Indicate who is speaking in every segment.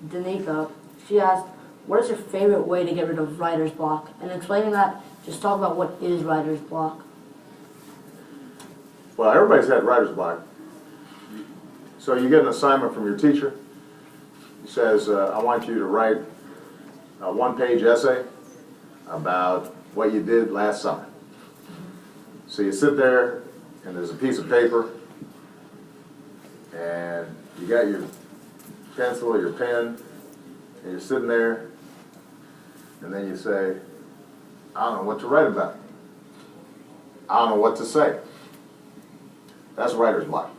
Speaker 1: Danica, she asked, what is your favorite way to get rid of writer's block? And explaining that, just talk about what is writer's block.
Speaker 2: Well, everybody's had writer's block. So you get an assignment from your teacher. He says, I want you to write a one-page essay about what you did last summer. So you sit there, and there's a piece of paper, and you got your pencil or your pen, and you're sitting there, and then you say, I don't know what to write about. I don't know what to say. That's writer's block.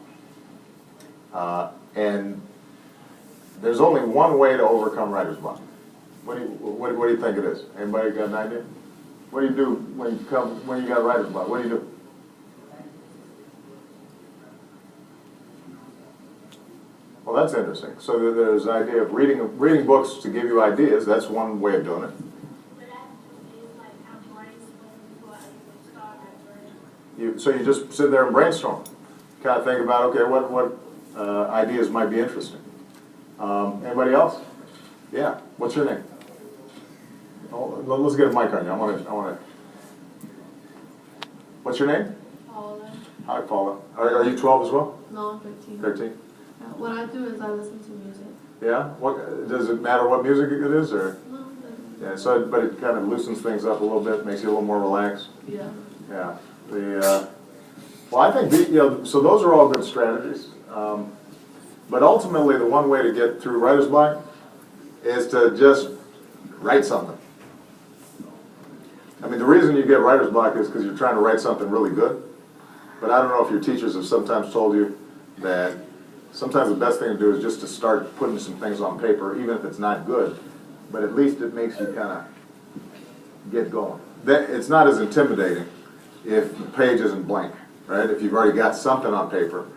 Speaker 2: And there's only one way to overcome writer's block. What do you think it is? Anybody got an idea? What do you do when you got writer's block? What do you do? Well, that's interesting. So there's the idea of reading books to give you ideas. That's one way of doing it. So you just sit there and brainstorm. Kind of think about, okay, what ideas might be interesting. Anybody else? Yeah. What's your name? Oh, let's get a mic on you. I want to. What's your name?
Speaker 3: Paula.
Speaker 2: Hi, Paula. Are you 12 as well?
Speaker 3: No, I'm 13.
Speaker 2: 13.
Speaker 3: What I do is I listen to music.
Speaker 2: Yeah. What does it matter what music it is, or?
Speaker 3: No, it doesn't.
Speaker 2: Yeah. So, but it kind of loosens things up a little bit, makes you a little more relaxed.
Speaker 3: Yeah.
Speaker 2: Yeah. Well, I think so those are all good strategies. But ultimately, the one way to get through writer's block is to just write something. I mean, the reason you get writer's block is because you're trying to write something really good. But I don't know if your teachers have sometimes told you that sometimes the best thing to do is just to start putting some things on paper, even if it's not good. But at least it makes you kind of get going. It's not as intimidating if the page isn't blank, right? If you've already got something on paper,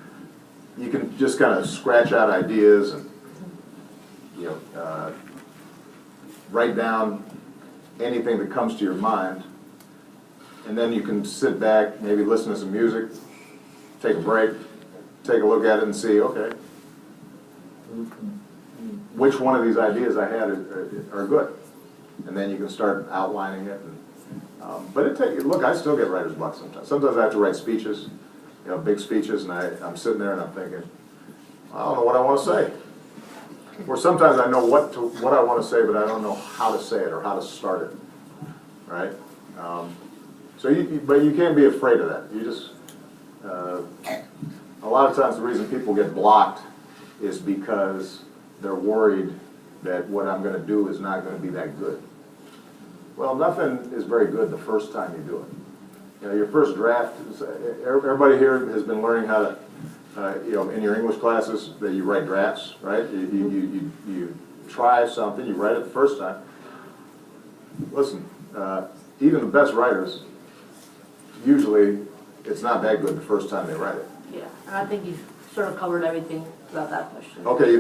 Speaker 2: you can just kind of scratch out ideas and write down anything that comes to your mind, and then you can sit back, maybe listen to some music, take a break, take a look at it and see, okay, which one of these ideas I had are good, and then you can start outlining it. But look, I still get writer's block sometimes. Sometimes I have to write speeches, big speeches, and I'm sitting there and I'm thinking, I don't know what I want to say. Or sometimes I know what I want to say, but I don't know how to say it or how to start it, right? But you can't be afraid of that. You just, a lot of times the reason people get blocked is because they're worried that what I'm going to do is not going to be that good. Well, nothing is very good the first time you do it. Your first draft, everybody here has been learning how to, in your English classes, that you write drafts, right? You try something, you write it the first time. Listen, even the best writers, usually it's not that good the first time they write it.
Speaker 1: Yeah, and I think you've sort of covered everything about that question.
Speaker 2: Okay.